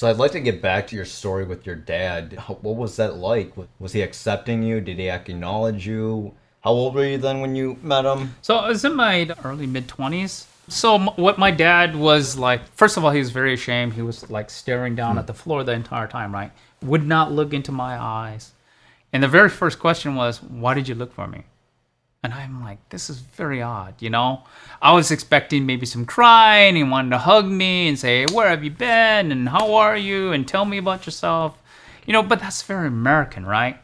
So I'd like to get back to your story with your dad. What was that like? Was he accepting you? Did he acknowledge you? How old were you then when you met him? So I was in my early mid-20s. So what my dad was like, first of all, he was very ashamed. He was like staring down at the floor the entire time, right? Would not look into my eyes. And the very first question was, why did you look for me? And I'm like, this is very odd, you know? I was expecting maybe some crying. He wanted to hug me and say, where have you been? And how are you? And tell me about yourself. You know, but that's very American, right?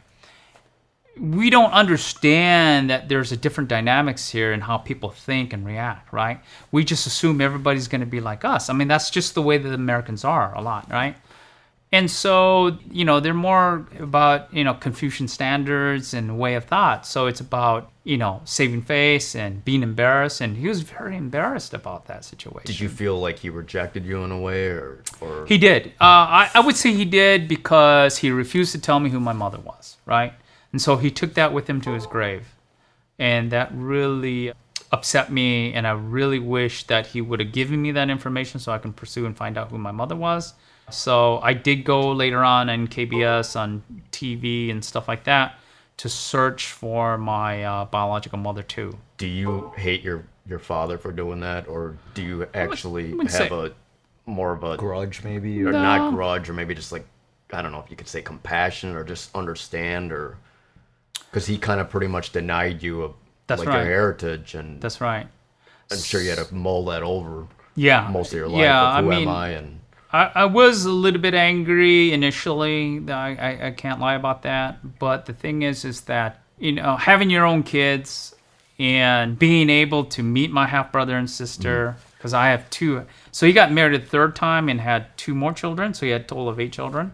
We don't understand that there's a different dynamics here in how people think and react, right? We just assume everybody's going to be like us. I mean, that's just the way that Americans are a lot, right? And so, you know, they're more about, you know, Confucian standards and way of thought. So it's about, you know, saving face and being embarrassed. And he was very embarrassed about that situation. Did you feel like he rejected you in a way or... He did. I would say he did because he refused to tell me who my mother was, right? And so he took that with him to his grave. And that really upset me. And I really wish that he would have given me that information so I can pursue and find out who my mother was. So I did go later on in KBS, on TV and stuff like that, to search for my biological mother too. Do you hate your father for doing that? Or do you actually have a more of a grudge maybe? Or not grudge, or maybe just like, I don't know if you could say compassion or just understand, or... Because he kind of pretty much denied you your heritage. And that's right. I'm sure you had to mull that over most of your life. Yeah, who am I? And I was a little bit angry initially. I can't lie about that. But the thing is that, you know, having your own kids and being able to meet my half-brother and sister, because I have two. So he got married a third time and had 2 more children. So he had a total of 8 children.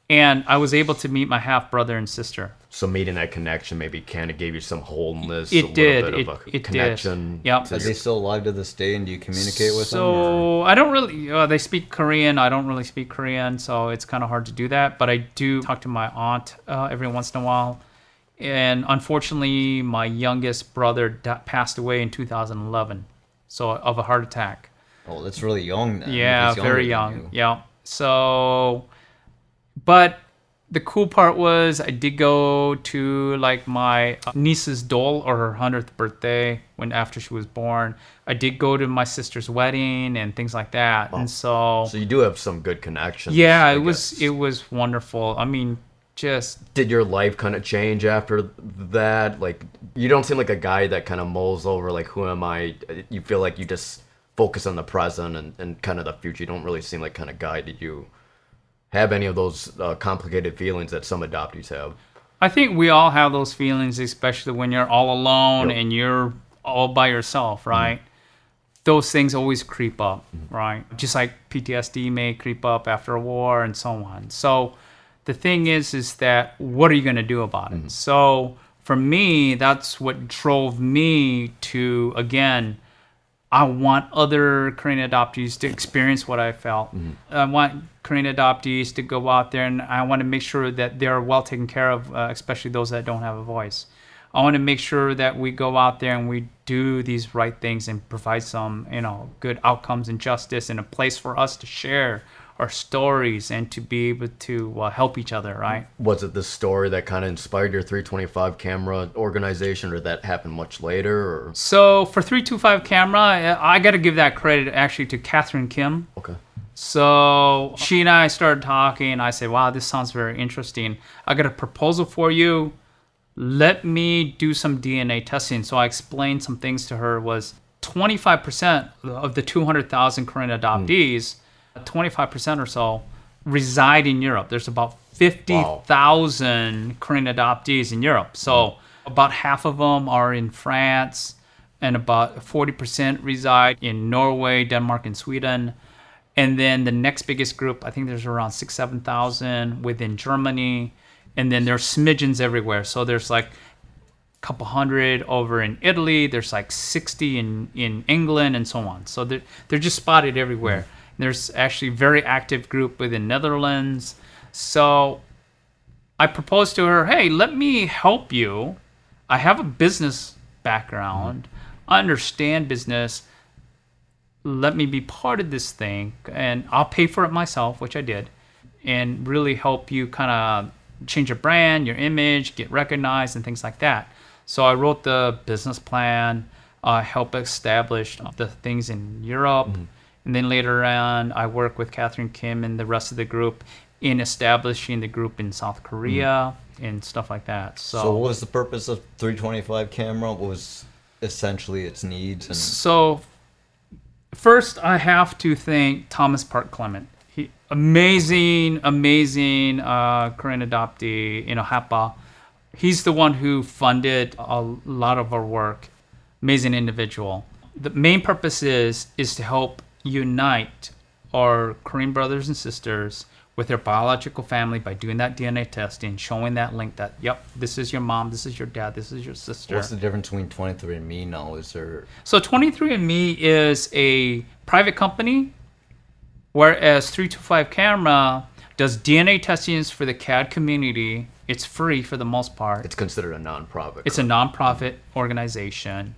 And I was able to meet my half-brother and sister. So meeting that connection maybe kind of gave you some wholeness, it did. A little bit of a connection. Yep. Are they still alive to this day, and do you communicate with them? So I don't really, they speak Korean. I don't really speak Korean, so it's kind of hard to do that. But I do talk to my aunt every once in a while. And unfortunately, my youngest brother passed away in 2011, so of a heart attack. Oh, that's really young then. Yeah, very young. Yeah. So... But the cool part was I did go to like my niece's dole, or her 100th birthday, after she was born. I did go to my sister's wedding and things like that. Oh. And so you do have some good connections. Yeah, it was wonderful. I mean, just... Did your life kind of change after that? Like, you don't seem like a guy that kind of mulls over like, who am I? You feel like you just focus on the present and kind of the future. You don't really seem like kind of guy. Did you have any of those complicated feelings that some adoptees have? I think we all have those feelings, especially when you're all alone and you're all by yourself, right? Those things always creep up, right? Just like PTSD may creep up after a war and so on. So the thing is that what are you going to do about it? So for me, that's what drove me to, again, I want other Korean adoptees to experience what I felt. I want Korean adoptees to go out there, and I want to make sure that they're well taken care of, especially those that don't have a voice. I want to make sure that we go out there and we do these right things and provide some, you know, good outcomes and justice, and a place for us to share our stories and to be able to help each other, right? Was it this story that kind of inspired your 325 camera organization, or did that happen much later? Or? So for 325 camera, I got to give that credit actually to Catherine Kim. Okay. So she and I started talking. I said, wow, this sounds very interesting. I got a proposal for you. Let me do some DNA testing. So I explained some things to her. Was 25% of the 200,000 Korean adoptees, 25% or so reside in Europe. There's about 50,000 Korean adoptees in Europe. So about half of them are in France, and about 40% reside in Norway, Denmark, and Sweden. And then the next biggest group, I think there's around 6,000, 7,000 within Germany. And then there's smidgens everywhere. So there's like a couple hundred over in Italy. There's like 60 in England and so on. So they're just spotted everywhere. There's actually a very active group within Netherlands. So I proposed to her, hey, let me help you. I have a business background. I understand business. let me be part of this thing, and I'll pay for it myself, which I did, and really help you kind of change your brand, your image, get recognized, and things like that. So I wrote the business plan, help establish the things in Europe, and then later on, I worked with Catherine Kim and the rest of the group in establishing the group in South Korea and stuff like that. So what was the purpose of 325 camera? What was essentially its needs? And so first, I have to thank Thomas Park Clement. Amazing Korean adoptee, HAPA. He's the one who funded a lot of our work. Amazing individual. The main purpose is to help unite our Korean brothers and sisters with their biological family by doing that DNA testing, showing that link that, yep, this is your mom, this is your dad, this is your sister. What's the difference between 23andMe now? Is there... So 23andMe is a private company, whereas 325 Camera does DNA testings for the KAD community. It's free for the most part. It's considered a nonprofit. It's a nonprofit organization.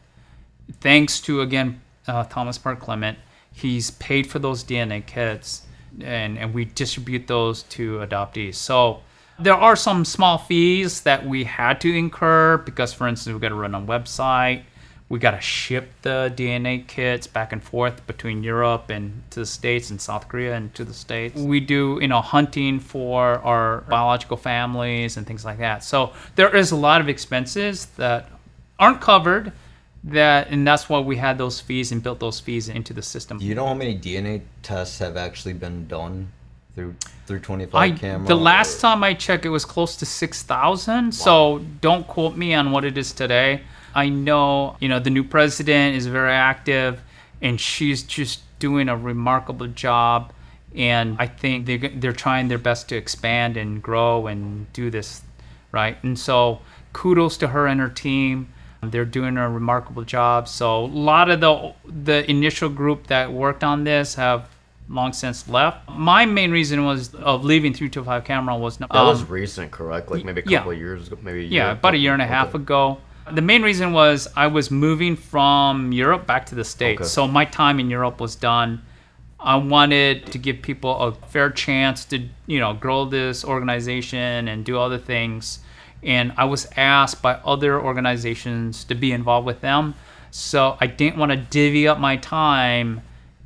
Thanks to, again, Thomas Park Clement, he's paid for those DNA kits, and we distribute those to adoptees. So there are some small fees that we had to incur because, for instance, we got to run a website. We got to ship the DNA kits back and forth between Europe and to the States, and South Korea and to the States. We do, hunting for our biological families and things like that. So there is a lot of expenses that aren't covered, and that's why we had those fees and built those fees into the system. Do you know how many DNA tests have actually been done through 325 Camera? The last time I checked, it was close to 6,000. Wow. So don't quote me on what it is today. I know, the new president is very active, and she's just doing a remarkable job. And I think they're trying their best to expand and grow and do this, right? And so kudos to her and her team. They're doing a remarkable job. So a lot of the initial group that worked on this have long since left. My main reason of leaving 325 Camera was... That was recent, correct? Like maybe a couple of years ago? Maybe a year, about a year and a half ago. The main reason was I was moving from Europe back to the States. Okay. So my time in Europe was done. I wanted to give people a fair chance to, grow this organization and do other things. And I was asked by other organizations to be involved with them. So I didn't want to divvy up my time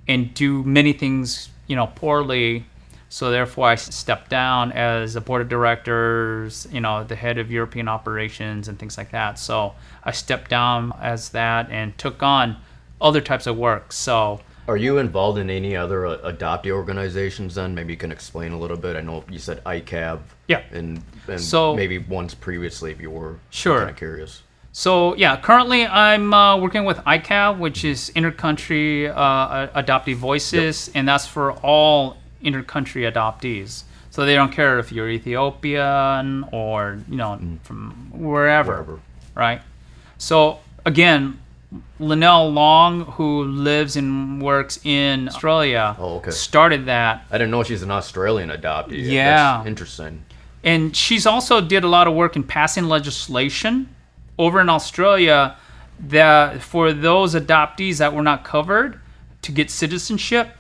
and do many things, poorly. So therefore I stepped down as a board of directors, the head of European operations and things like that. So I stepped down as that and took on other types of work. So are you involved in any other adoptee organizations then? Maybe you can explain a little bit. I know you said ICAV. Yeah. And so, maybe once previously if you were. Sure. I'm kind of curious. So yeah, currently I'm working with ICAV, which is Intercountry Adoptee Voices, and that's for all intercountry adoptees. So they don't care if you're Ethiopian or, from wherever, right? So again, Linnell Long, who lives and works in Australia, started that. I didn't know she's an Australian adoptee. Yeah. That's interesting. And she's also did a lot of work in passing legislation over in Australia that for those adoptees that were not covered to get citizenship.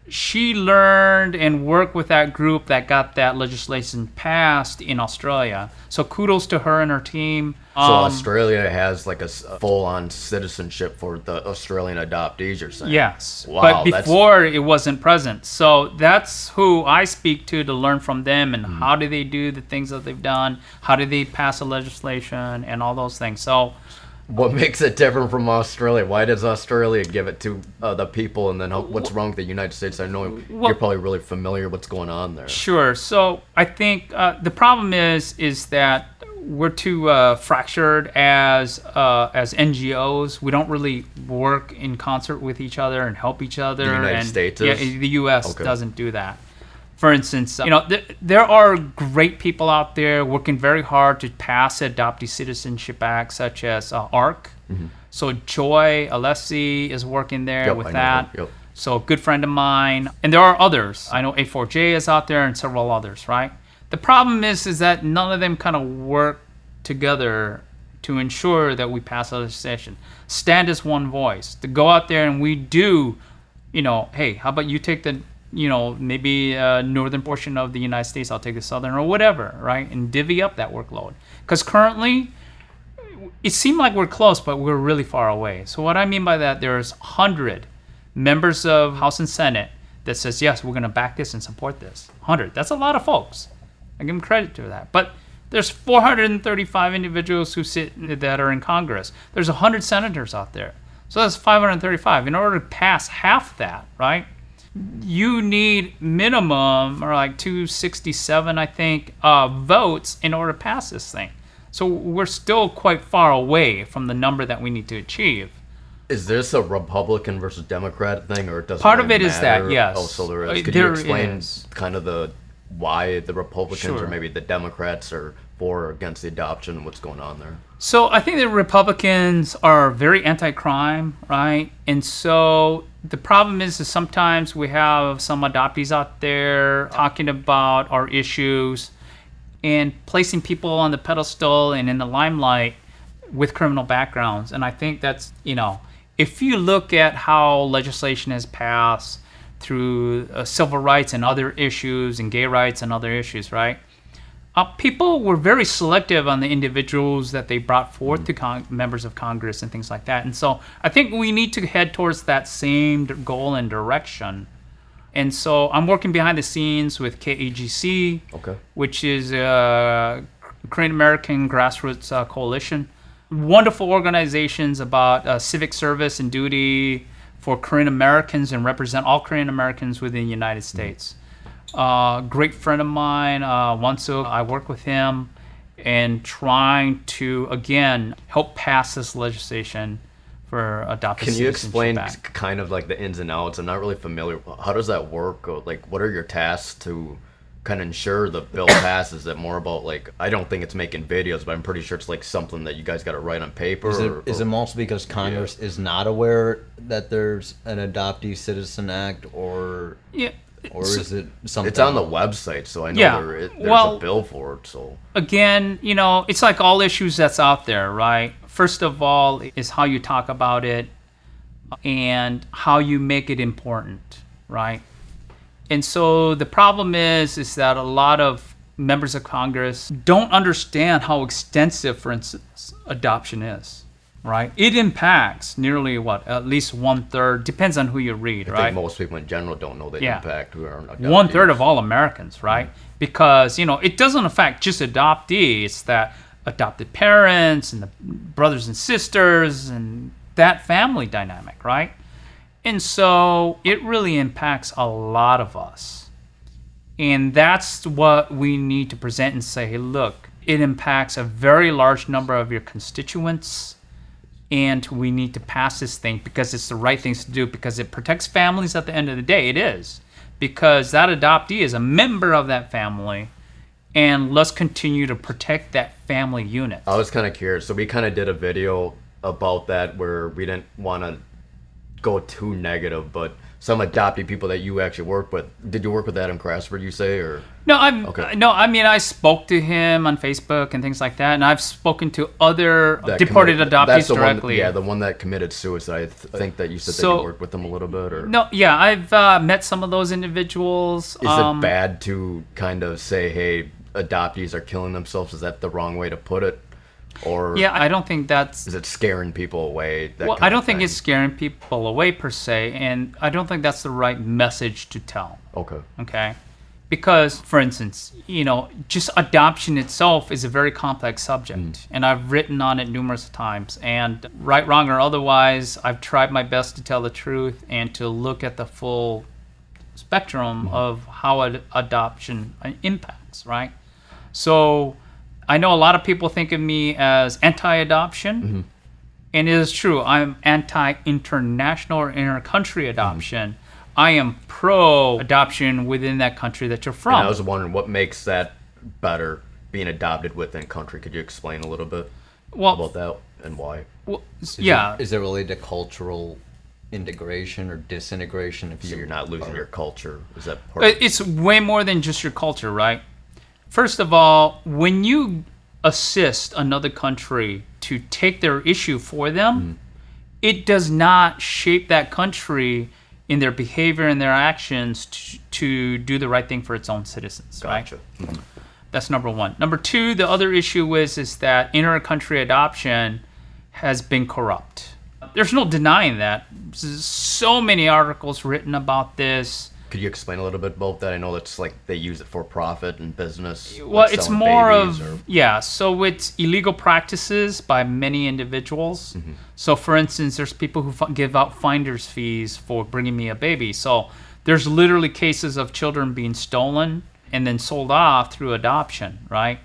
She learned and worked with that group that got that legislation passed in Australia. So kudos to her and her team. So Australia has like a full-on citizenship for the Australian adoptees, you're saying? Yes. Wow, but before it wasn't present. So that's who I speak to learn from them and how do they do the things that they've done, how do they pass the legislation and all those things. So what makes it different from Australia? Why does Australia give it to the people, and then what's wrong with the United States? I know you're probably really familiar with what's going on there. Sure. So I think the problem is that we're too fractured as NGOs. We don't really work in concert with each other and help each other. The United States is? Yeah, the U.S. doesn't do that. For instance, there are great people out there working very hard to pass Adoptee Citizenship Act, such as ARC. So Joy Alessi is working there with that. So a good friend of mine. And there are others. I know A4J is out there and several others, right? The problem is that none of them kind of work together to ensure that we pass legislation. Stand as one voice. To go out there and we do hey, how about you take the, maybe northern portion of the United States, I'll take the southern or whatever, right? And divvy up that workload. Because currently, it seemed like we're close, but we're really far away. So what I mean by that, there's 100 members of House and Senate that says, yes, we're going to back this and support this. 100. That's a lot of folks. I give them credit to that. But there's 435 individuals who that are in Congress. There's 100 senators out there. So that's 535. In order to pass half that, right, you need minimum, or like 267, I think, votes in order to pass this thing. So we're still quite far away from the number that we need to achieve. Is this a Republican versus Democrat thing, or does part really of it matter? Is that, yes. Oh, so there is. Could you explain kind of why the Republicans or maybe the Democrats are for or against the adoption? What's going on there? So I think the Republicans are very anti-crime, right? And so the problem is sometimes we have some adoptees out there talking about our issues and placing people on the pedestal and in the limelight with criminal backgrounds. And I think that's, if you look at how legislation has passed through civil rights and other issues and gay rights and other issues, right? People were very selective on the individuals that they brought forth to members of Congress and things like that. And so I think we need to head towards that same goal and direction. And so I'm working behind the scenes with KAGC, which is a Korean American Grassroots Coalition. Wonderful organizations about civic service and duty for Korean Americans and represent all Korean Americans within the United States. Great friend of mine, Wonsu, I work with him and trying to, again, help pass this legislation for adopted citizenship. Can you explain back. Kind of like the ins and outs? I'm not really familiar. How does that work? Or, like, what are your tasks to kind of ensure the bill passes? Is it more about, like, I don't think it's making videos, but I'm pretty sure it's like something that you guys got to write on paper? Is it mostly because Congress is not aware that there's an Adoptee Citizen Act, or... Yeah. Or is it something? It's on the website, so I know there's a bill for it. So again, it's like all issues that's out there, right? First of all is how you talk about it and how you make it important, right? And so the problem is that a lot of members of Congress don't understand how extensive, for instance, adoption is. Right, it impacts nearly at least 1/3. Depends on who you read, right? I think most people in general don't know the impact who are adoptees. 1/3 of all Americans, right? Because it doesn't affect just adoptees. It's that adopted parents and the brothers and sisters and that family dynamic, right? And so it really impacts a lot of us, and that's what we need to present and say, hey, look, it impacts a very large number of your constituents. And we need to pass this thing because it's the right things to do, because it protects families at the end of the day. It is. Because that adoptee is a member of that family, and let's continue to protect that family unit. I was kind of curious. So we kind of did a video about that where we didn't want to go too negative, but some adoptee people that you actually work with. Did you work with Adam Crasford, you say, or? No, I spoke to him on Facebook and things like that, and I've spoken to other deported adoptees directly. The one that committed suicide. I think that you said that you worked with them a little bit, or? No, yeah, I've met some of those individuals. Is it bad to kind of say, hey, adoptees are killing themselves? Is that the wrong way to put it? Or yeah, I don't think that's... Is it scaring people away? Well, I don't think it's scaring people away per se, and I don't think that's the right message to tell. Okay? Because, for instance, just adoption itself is a very complex subject, and I've written on it numerous times, and right, wrong, or otherwise, I've tried my best to tell the truth and to look at the full spectrum of how adoption impacts, right? So I know a lot of people think of me as anti-adoption, and it is true. I'm anti-international or inter-country adoption. I am pro-adoption within that country that you're from. And I was wondering, what makes that better, being adopted within country? Could you explain a little bit about that and why? Well, is it related to cultural integration or disintegration? If you're not losing your culture, is that part? It's way more than just your culture, right? First of all, when you assist another country to take their issue for them, it does not shape that country in their behavior and their actions to do the right thing for its own citizens. Gotcha. Right? Mm-hmm. That's number one. Number two, the other issue is that inter-country adoption has been corrupt. There's no denying that. There's so many articles written about this. Could you explain a little bit about that? I know it's like they use it for profit and business. Well, it's more of, so it's illegal practices by many individuals. Mm-hmm. So for instance, there's people who give out finder's fees for bringing me a baby. So there's literally cases of children being stolen and then sold off through adoption, right?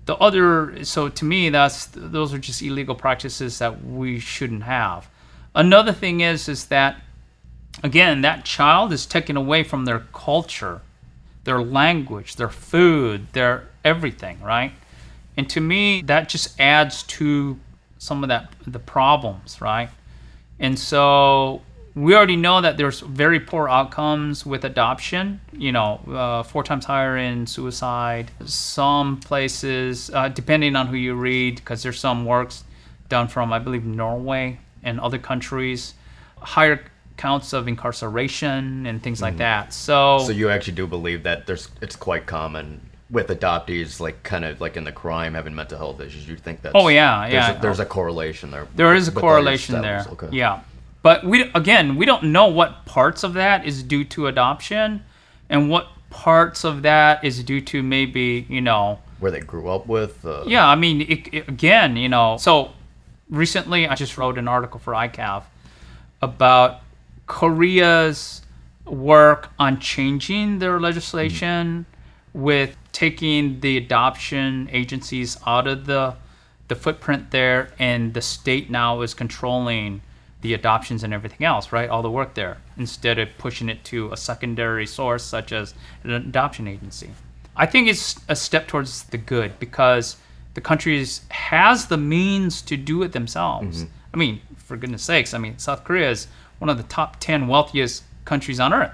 So to me, those are just illegal practices that we shouldn't have. Another thing is that, again, that child is taken away from their culture, their language, their food, their everything, right? And to me, that just adds to some of the problems, right? And so we already know that there's very poor outcomes with adoption, 4 times higher in suicide. Some places, depending on who you read, because there's some works done from, I believe, Norway and other countries, higher counts of incarceration and things like that. So you actually do believe that it's quite common with adoptees, like kind of like in the crime, having mental health issues. You think that? Oh yeah, there's a correlation there. There is a correlation there. Okay. Yeah, but we don't know what parts of that is due to adoption, and what parts of that is due to maybe where they grew up with. Yeah, I mean, again, so recently I just wrote an article for ICAV about Korea's work on changing their legislation with taking the adoption agencies out of the footprint there, and the state now is controlling the adoptions and everything else, right? All the work there, instead of pushing it to a secondary source such as an adoption agency. I think it's a step towards the good because the country has the means to do it themselves. Mm-hmm. I mean, for goodness sakes, South Korea is one of the top 10 wealthiest countries on earth.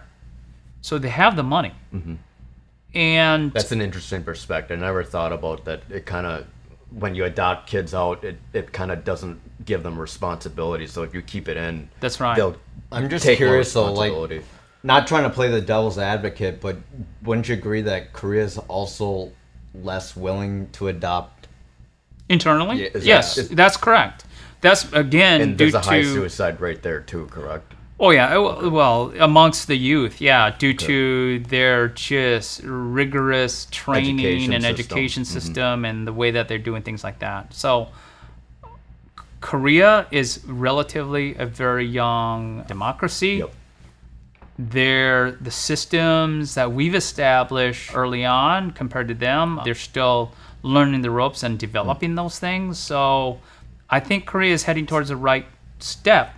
So they have the money. Mm-hmm. And that's an interesting perspective. I never thought about that. It kind of, when you adopt kids out, it kind of doesn't give them responsibility. So if you keep it in, that's right. I'm just curious though, like, not trying to play the devil's advocate, but wouldn't you agree that Korea is also less willing to adopt internally? Yeah, yes, that's correct. That's, again, and there's a high suicide rate there too, correct? Oh yeah, well, amongst the youth, due to their just rigorous training and education system and the way that they're doing things like that. So Korea is relatively a very young democracy. Yep. The systems that we've established early on compared to them, they're still learning the ropes and developing those things. So I think Korea is heading towards the right step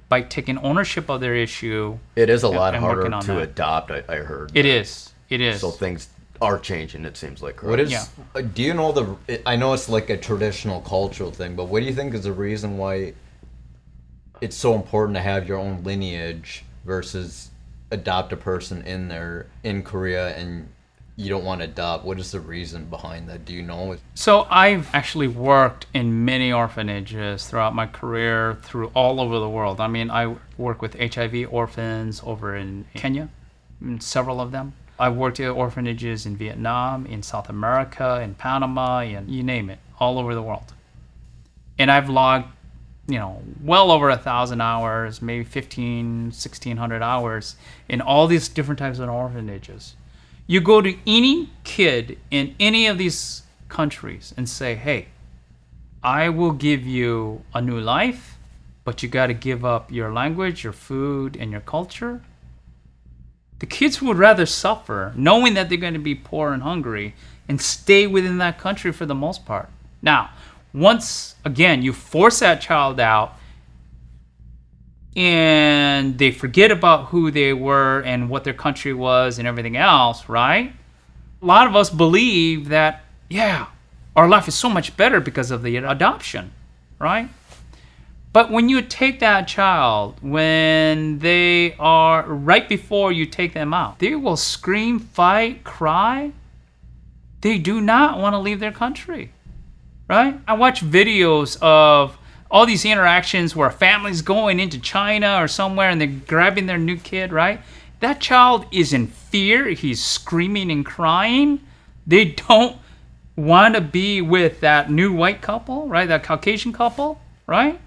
by taking ownership of their issue. It is a lot harder to adopt, I heard. It is. So things are changing, it seems like. Correct? What is? Do you know I know it's like a traditional cultural thing, but what do you think is the reason why it's so important to have your own lineage versus adopt a person in Korea and you don't want to adopt? What is the reason behind that? Do you know? So I've actually worked in many orphanages throughout my career, through all over the world. I work with HIV orphans over in Kenya, several of them. I've worked at orphanages in Vietnam, in South America, in Panama, and you name it, all over the world. And I've logged, well over 1,000 hours, maybe 1,600 hours in all these different types of orphanages. You go to any kid in any of these countries and say, hey, I will give you a new life, but you got to give up your language, your food, and your culture. The kids would rather suffer knowing that they're going to be poor and hungry and stay within that country for the most part. Now, once again, you force that child out and they forget about who they were and what their country was and everything else, right? A lot of us believe that, our life is so much better because of the adoption, right? But when you take that child, when they are right before you take them out, they will scream, fight, cry. They do not want to leave their country, right? I watch videos of all these interactions where a family's going into China or somewhere and they're grabbing their new kid, right? That child is in fear. He's screaming and crying. They don't want to be with that new white couple, right? That Caucasian couple, right?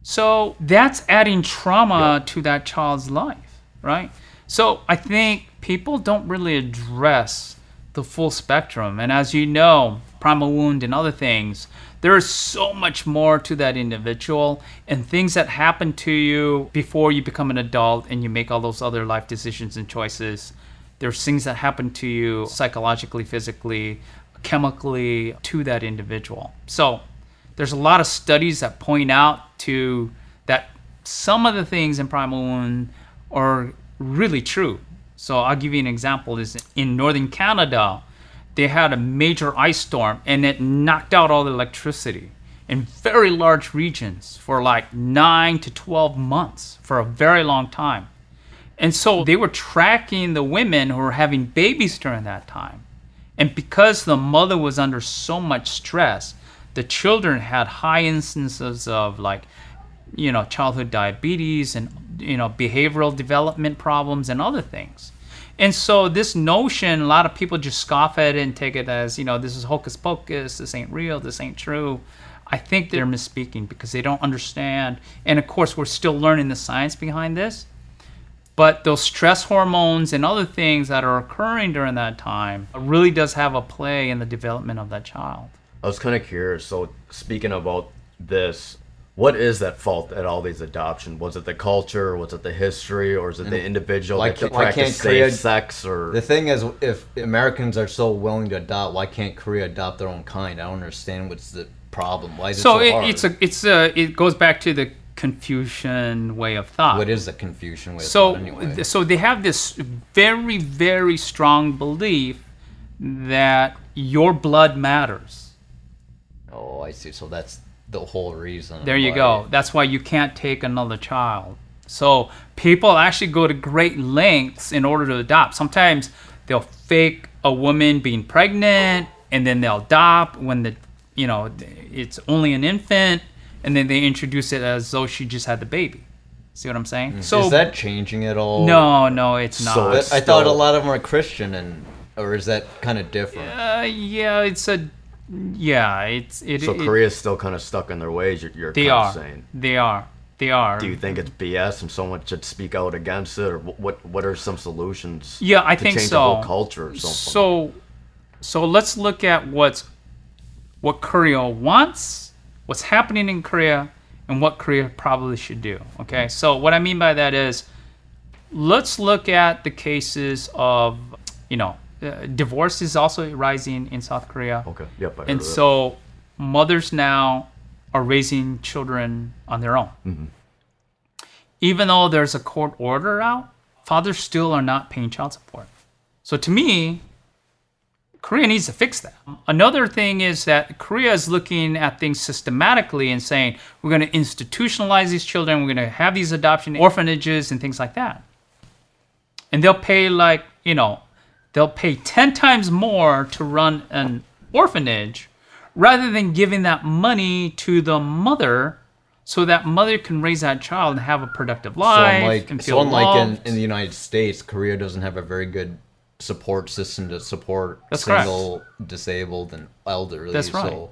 So that's adding trauma to that child's life, right? So I think people don't really address the full spectrum. And as you know, primal wound and other things, there is so much more to that individual, and things that happen to you before you become an adult and you make all those other life decisions and choices. There's things that happen to you psychologically, physically, chemically to that individual. So there's a lot of studies that point out to that some of the things in primal wound are really true. So I'll give you an example. Is in northern Canada, they had a major ice storm and it knocked out all the electricity in very large regions for like 9 to 12 months, for a very long time. And so they were tracking the women who were having babies during that time. And because the mother was under so much stress, the children had high instances of childhood diabetes and, behavioral development problems and other things. And so this notion, a lot of people just scoff at it and take it as, this is hocus pocus, this ain't real, this ain't true. I think they're misspeaking because they don't understand. And of course, we're still learning the science behind this. But those stress hormones and other things that are occurring during that time really does have a play in the development of that child. I was kind of curious. So speaking about this, what is that fault at all these adoptions? Was it the culture? Was it the history? Or is it the individual that practice safe sex? Or the thing is, if Americans are so willing to adopt, why can't Korea adopt their own kind? I don't understand what's the problem. Why is it so hard? It goes back to the Confucian way of thought. What is the Confucian way of thought anyway? So they have this very, very strong belief that your blood matters. Oh, I see. So that's the whole reason. There you go. That's why you can't take another child. So people actually go to great lengths in order to adopt. Sometimes they'll fake a woman being pregnant, and then they'll adopt when it's only an infant, and then they introduce it as though she just had the baby. See what I'm saying? So is that changing at all? No, it's not. So I thought a lot of them are Christian, or is that kind of different? So Korea's still kind of stuck in their ways. You're kind of saying they are. Do you think it's BS and someone should speak out against it, or what are some solutions? Yeah, I think change so. The whole culture or something? So let's look at what Korea wants, what's happening in Korea, and what Korea probably should do. Okay, so what I mean by that is, let's look at the cases of divorce is also rising in South Korea. Okay. Yep. And so mothers now are raising children on their own. Mm-hmm. Even though there's a court order out, fathers still are not paying child support. So to me, Korea needs to fix that. Another thing is that Korea is looking at things systematically and saying, we're going to institutionalize these children, we're going to have these adoption orphanages and things like that. And they'll pay they'll pay 10 times more to run an orphanage rather than giving that money to the mother so that mother can raise that child and have a productive life. Unlike in the United States, Korea doesn't have a very good support system to support single, disabled, and elderly. That's right. So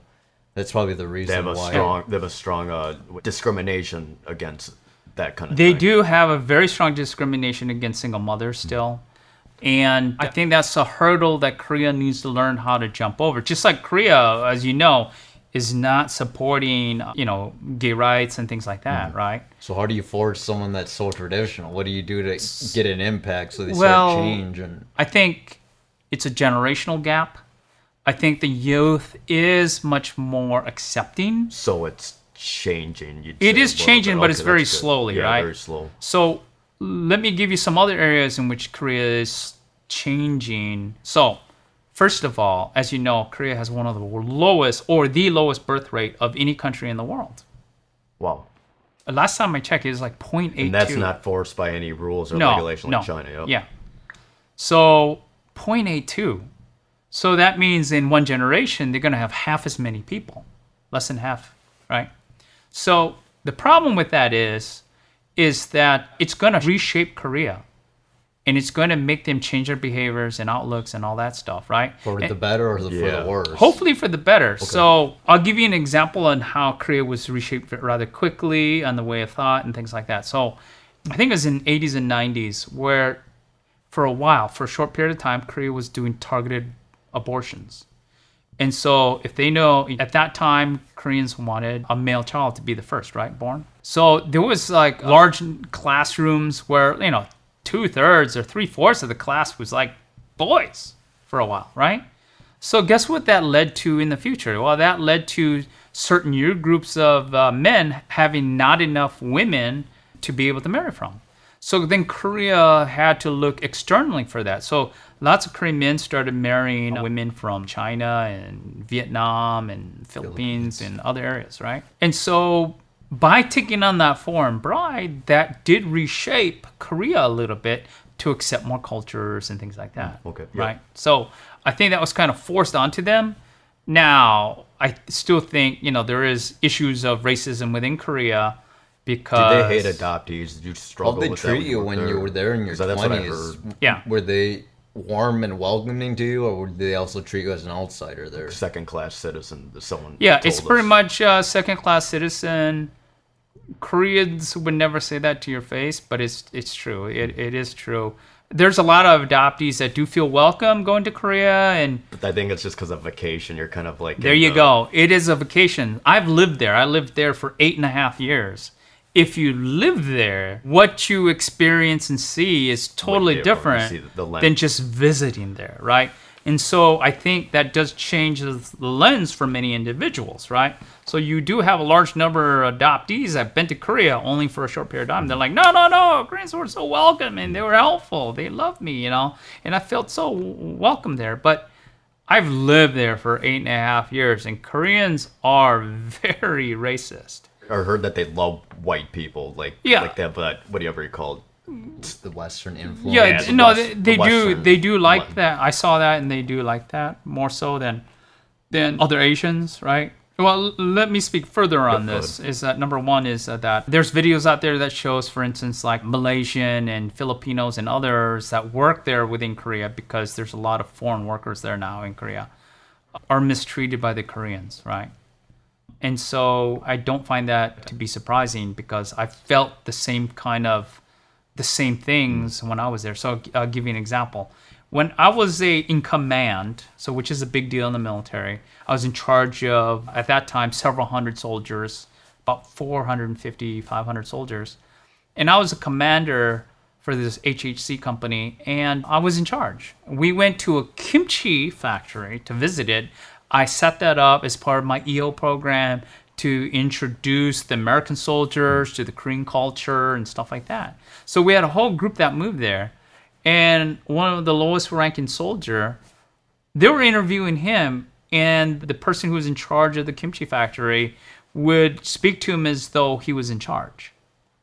that's probably the reason why. They have a strong discrimination against that kind of thing. They do have a very strong discrimination against single mothers still. And I think that's a hurdle that Korea needs to learn how to jump over. Just like Korea, as you know, is not supporting, gay rights and things like that, right? So how do you force someone that's so traditional? What do you do to get an impact so they start change? I think it's a generational gap. I think the youth is much more accepting. So it's changing. It is changing, but it's very slowly, right? Very slow. So let me give you some other areas in which Korea is changing. So, first of all, as you know, Korea has one of the lowest or the lowest birth rate of any country in the world. Wow. Last time I checked, it was like 0.82. And that's not forced by any rules or regulation like China. Yep. Yeah. So, 0.82. So that means in one generation, they're going to have half as many people. Less than half, right? So the problem with that is that it's going to reshape Korea. And it's going to make them change their behaviors and outlooks and all that stuff, right? For the better or for the worse? Hopefully for the better. Okay. So I'll give you an example on how Korea was reshaped rather quickly on the way of thought and things like that. So I think it was in the 80s and 90s where for a while, for a short period of time, Korea was doing targeted abortions. And so if they know, at that time, Koreans wanted a male child to be the first, right, born. So there was like large classrooms where, 2/3 or 3/4 of the class was like boys for a while, right? So guess what that led to in the future? Well, that led to certain year groups of men having not enough women to be able to marry from. So then Korea had to look externally for that. So lots of Korean men started marrying women from China and Vietnam and Philippines and other areas, right? And so by taking on that foreign bride, that did reshape Korea a little bit to accept more cultures and things like that. Okay. Right? So I think that was kind of forced onto them. Now, I still think, there is issues of racism within Korea because... Did they hate adoptees? Did you struggle with that? How did they treat you when you were there in your 20s? Yeah. Were they warm and welcoming to you, or did they also treat you as an outsider there? Second-class citizen, someone it's pretty much second-class citizen. Koreans would never say that to your face, but it's true. It is true. There's a lot of adoptees that do feel welcome going to Korea, but I think it's just because of vacation. You're kind of like... There you go. It is a vacation. I've lived there. I lived there for 8.5 years. If you live there, what you experience and see is totally different than just visiting there, right? And so I think that does change the lens for many individuals, right? So you do have a large number of adoptees that have been to Korea only for a short period of time. They're like, no, Koreans were so welcoming. They were helpful. They loved me, And I felt so welcome there. But I've lived there for 8.5 years, and Koreans are very racist. I heard that they love white people, like that, but whatever you call it. It's the Western influence. They do like that. I saw that, and they do like that more so than other Asians, right? Well, let me speak further on this. Is that number one is that there's videos out there that shows, for instance, like Malaysian and Filipinos and others that work there within Korea, because there's a lot of foreign workers there now in Korea, are mistreated by the Koreans, right? And so I don't find that to be surprising, because I felt the same things when I was there. So I'll give you an example. When I was in command, so which is a big deal in the military, I was in charge of, at that time, several hundred soldiers, about 450, 500 soldiers. And I was a commander for this HHC company, and I was in charge. We went to a kimchi factory to visit it. I set that up as part of my EO program to introduce the American soldiers to the Korean culture and stuff like that. So we had a whole group that moved there. And one of the lowest ranking soldier, they were interviewing him, and the person who was in charge of the kimchi factory would speak to him as though he was in charge.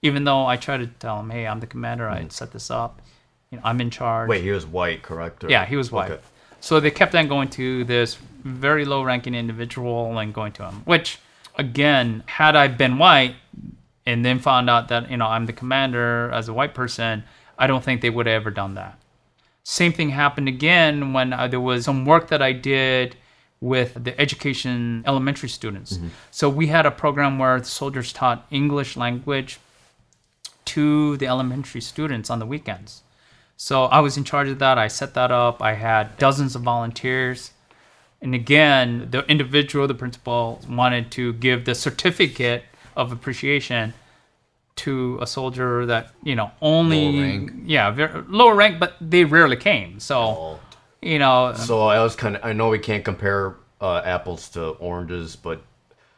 Even though I tried to tell him, hey, I'm the commander, I set this up, I'm in charge. Wait, he was white, correct? Yeah, he was white. Okay. So they kept on going to this very low-ranking individual and going to him, which, again, had I been white and then found out that, I'm the commander as a white person, I don't think they would have ever done that. Same thing happened again when there was some work that I did with the education elementary students. Mm-hmm. So we had a program where the soldiers taught English language to the elementary students on the weekends. So I was in charge of that. I set that up. I had dozens of volunteers. And again, the individual, the principal, wanted to give the certificate of appreciation to a soldier that, only... Lower rank. Yeah, lower rank, but they rarely came. So, So I know we can't compare apples to oranges, but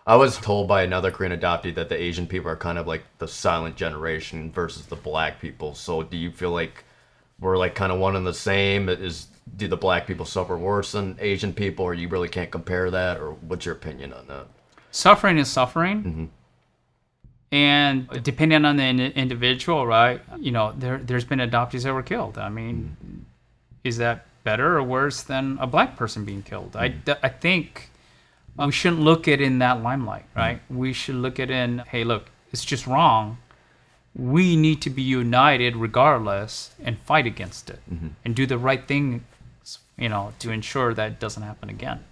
I was told by another Korean adoptee that the Asian people are kind of like the silent generation versus the black people. So do you feel like we're like kind of one and the same? Do the black people suffer worse than Asian people, or you really can't compare that? Or what's your opinion on that? Suffering is suffering. Mm-hmm. And depending on the individual, right, there's been adoptees that were killed. I mean, is that better or worse than a black person being killed? I think We shouldn't look at it in that limelight, right? We should look at it in, hey, look, it's just wrong. We need to be united regardless and fight against it and do the right thing, to ensure that it doesn't happen again.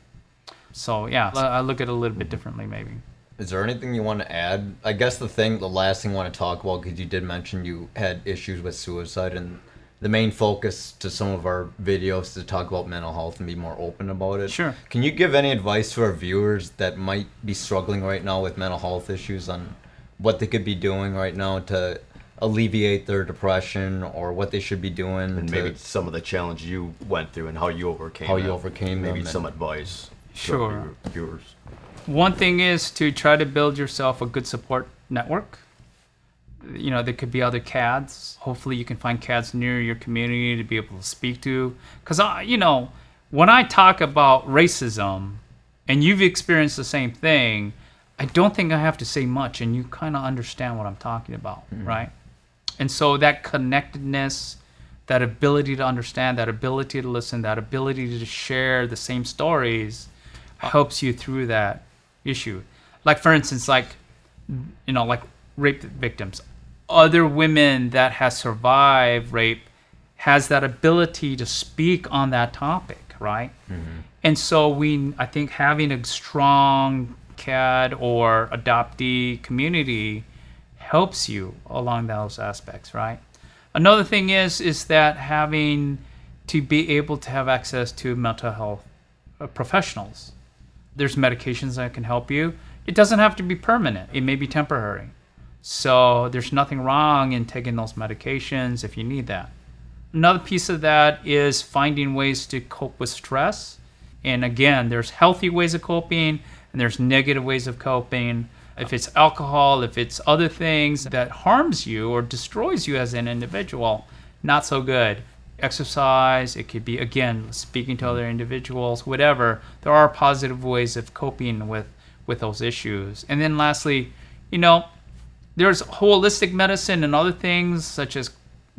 So yeah, I look at it a little bit differently maybe. Is there anything you want to add? I guess the last thing I want to talk about, because you did mention you had issues with suicide, and the main focus to some of our videos is to talk about mental health and be more open about it. Sure. Can you give any advice to our viewers that might be struggling right now with mental health issues on what they could be doing right now to alleviate their depression, or what they should be doing? And maybe some of the challenge you went through and how you overcame them. Maybe some advice. Sure. For viewers. One thing is to try to build yourself a good support network. There could be other KADs. Hopefully you can find KADs near your community to be able to speak to. Because, when I talk about racism and you've experienced the same thing, I don't think I have to say much, and you kind of understand what I'm talking about, right? And so that connectedness, that ability to understand, that ability to listen, that ability to share the same stories helps you through that issue. Like, for instance, like rape victims. Other women that has survived rape has that ability to speak on that topic, right? And so I think having a strong KAD or adoptee community helps you along those aspects, right? Another thing is that having to be able to have access to mental health professionals. There's medications that can help you. It doesn't have to be permanent. It may be temporary. So there's nothing wrong in taking those medications if you need that. Another piece of that is finding ways to cope with stress. And again, there's healthy ways of coping and there's negative ways of coping. If it's alcohol, if it's other things that harms you or destroys you as an individual, not so good. Exercise, it could be, again, speaking to other individuals, whatever. There are positive ways of coping with those issues. And then lastly, there's holistic medicine and other things such as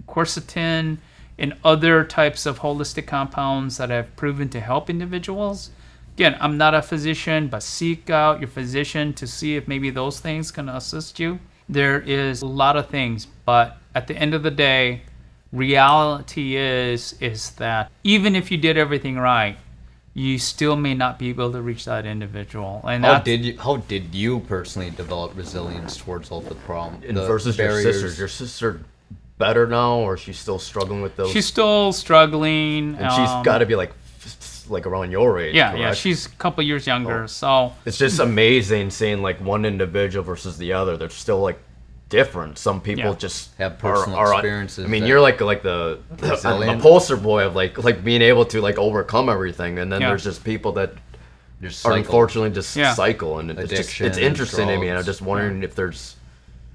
quercetin and other types of holistic compounds that have proven to help individuals. Again, I'm not a physician, but seek out your physician to see if maybe those things can assist you. There is a lot of things, but at the end of the day, reality is that even if you did everything right, you still may not be able to reach that individual. And how did you personally develop resilience towards all the problems? Versus barriers? Your sister. Is your sister better now, or is she still struggling with those? She's still struggling. And she's got to be like around your age. Yeah, correct? yeah. She's a couple years younger. So it's just amazing seeing like one individual versus the other. They're still like different. Some people just have personal experiences. I mean, you're like the poster boy of like being able to like overcome everything, and then there's just people that are unfortunately just cycle, and it's interesting to me, and I'm just wondering if there's.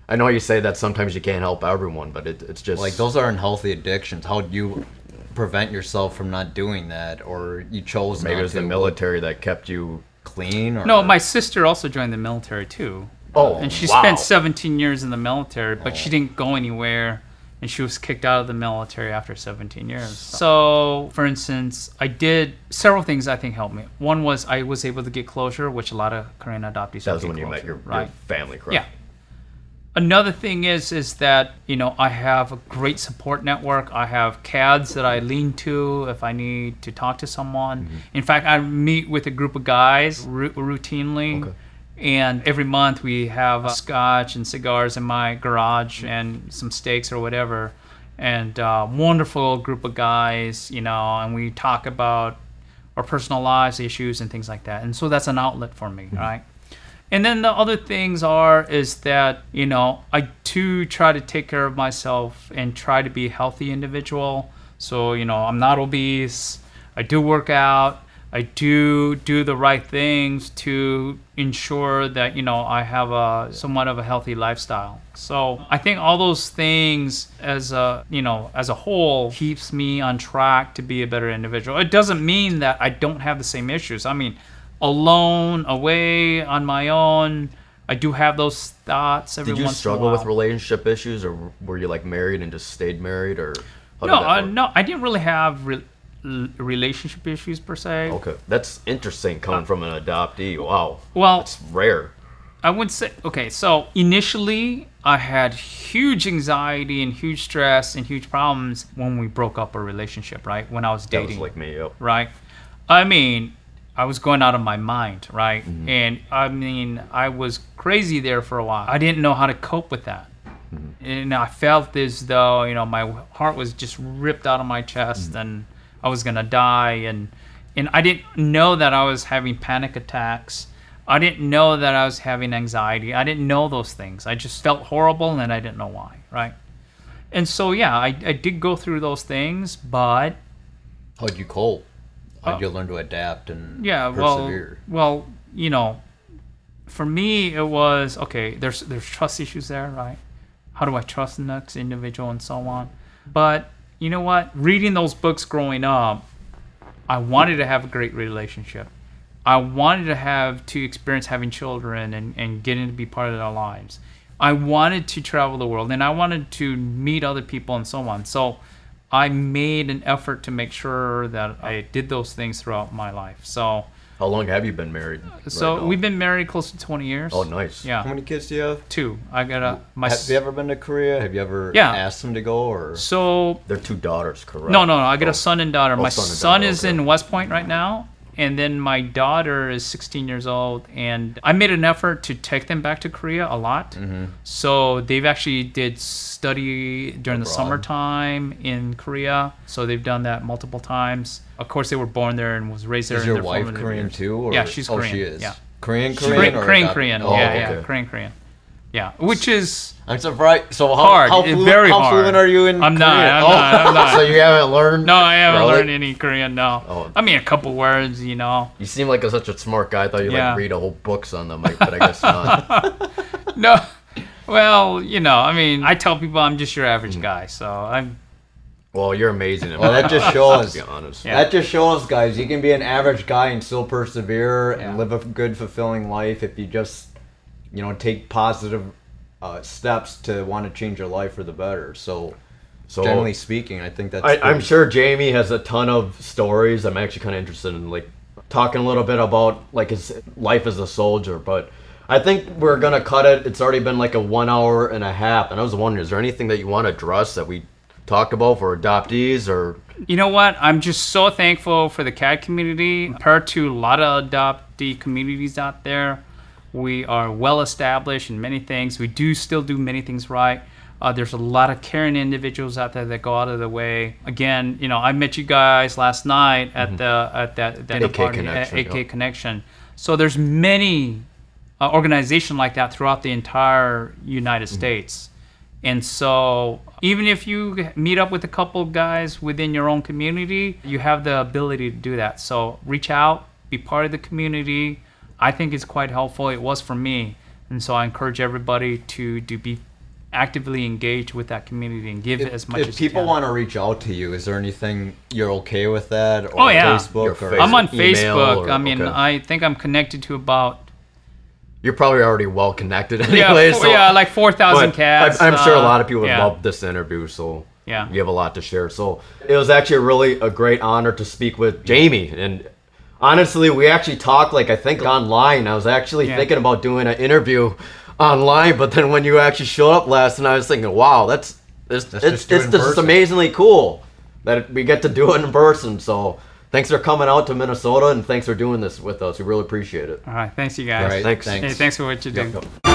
I know you say that sometimes you can't help everyone, but it's just like those are unhealthy addictions. How do you prevent yourself from not doing that, or you chose maybe it was the military that kept you clean? Or? No, my sister also joined the military too. Oh, and she spent 17 years in the military, but she didn't go anywhere, and she was kicked out of the military after 17 years. So, for instance, I did several things I think helped me. One was I was able to get closure, which a lot of Korean adoptees. That was when you met your family, correct? Yeah. Another thing is that, I have a great support network. I have KADs that I lean to if I need to talk to someone. In fact, I meet with a group of guys routinely. Okay. And every month we have scotch and cigars in my garage and some steaks or whatever. And wonderful group of guys, and we talk about our personal lives, issues, and things like that. And so that's an outlet for me, right? And then the other things is that, I do try to take care of myself and try to be a healthy individual. So, I'm not obese. I do work out. I do the right things to ensure that, I have a somewhat of a healthy lifestyle. So I think all those things as a whole keeps me on track to be a better individual. It doesn't mean that I don't have the same issues. I mean, alone, away, on my own, I do have those thoughts every once in a while. Did you struggle with relationship issues, or were you like married and just stayed married, or no, I didn't really have relationship issues per se. Okay, that's interesting coming from an adoptee. Wow. Well, it's rare. I would say, okay, so initially I had huge anxiety and huge stress and huge problems when we broke up a relationship, right? When I was dating. That was like me, yep. Right? I mean, I was going out of my mind, right? Mm-hmm. And I mean, I was crazy there for a while. I didn't know how to cope with that. Mm-hmm. And I felt as though, you know, my heart was just ripped out of my chest mm-hmm. and I was going to die. And I didn't know that I was having panic attacks. I didn't know that I was having anxiety. I didn't know those things. I just felt horrible and I didn't know why, right? And so, yeah, I did go through those things, but... How'd you cope? How'd you learn to adapt and persevere? Well, you know, for me, it was, okay, there's trust issues there, right? How do I trust the next individual and so on? But you know what? Reading those books growing up, I wanted to have a great relationship. I wanted to experience having children and getting to be part of their lives. I wanted to travel the world and I wanted to meet other people and so on. So I made an effort to make sure that I did those things throughout my life. So how long have you been married? So we've been married close to 20 years. Oh, nice. Yeah. How many kids do you have? 2. I got Have you ever been to Korea? Have you ever asked them to go? Or so they're 2 daughters, correct? No. I got a son and daughter. My son is okay. in West Point right now. And then my daughter is 16 years old, and I made an effort to take them back to Korea a lot. Mm-hmm. So they've actually did study during the summertime in Korea. So they've done that multiple times. Of course, they were born there and was raised there. Is your wife Korean too? Or? Yeah, she's Korean. Oh, she is. Yeah. Korean. Korean. Oh, yeah, okay. Korean. Yeah, which is I'm surprised. So hard. How fluent are you in Korean? I'm not. So you haven't learned? No, I haven't learned any Korean, no. Oh. I mean, a couple words, you know. You seem like such a smart guy. I thought you'd like read a whole books on them, but I guess not. No. Well, you know, I mean, I tell people I'm just your average guy, so I'm... Well, you're amazing. Well, that just shows. To be honest. Yeah. That just shows, guys, you can be an average guy and still persevere and live a good, fulfilling life if you just, you know, take positive steps to want to change your life for the better. So generally speaking, I think that's... I'm sure Jayme has a ton of stories. I'm actually kind of interested in, like, talking a little bit about, like, his life as a soldier, but I think we're going to cut it. It's already been, like, a 1 hour and a half, and I was wondering, is there anything that you want to address that we talked about for adoptees, or... You know what? I'm just so thankful for the KAD community. Compared to a lot of adoptee communities out there, we are well established in many things. We do still do many things right. There's a lot of caring individuals out there that go out of the way. Again, you know, I met you guys last night at that AK Connection. So there's many organizations like that throughout the entire United States. And so even if you meet up with a couple guys within your own community, you have the ability to do that. So reach out, be part of the community. I think it's quite helpful. It was for me. And so I encourage everybody to be actively engaged with that community and give as much as you can. If people want to reach out to you, is there anything you're okay with that? Or Facebook? Or I'm on Facebook. I mean, I think I'm connected to about... You're probably already well connected anyway. Like 4,000 cats. I'm sure a lot of people would love this interview, so you have a lot to share. So it was actually a great honor to speak with Jayme. And honestly, we actually talked, like, I think online. I was actually thinking about doing an interview online, but then when you actually showed up last night, I was thinking, wow, it's just amazingly cool that we get to do it in person. So thanks for coming out to Minnesota, and thanks for doing this with us. We really appreciate it. All right. Thanks, you guys. All right, thanks. Hey, thanks for what you do. Yep.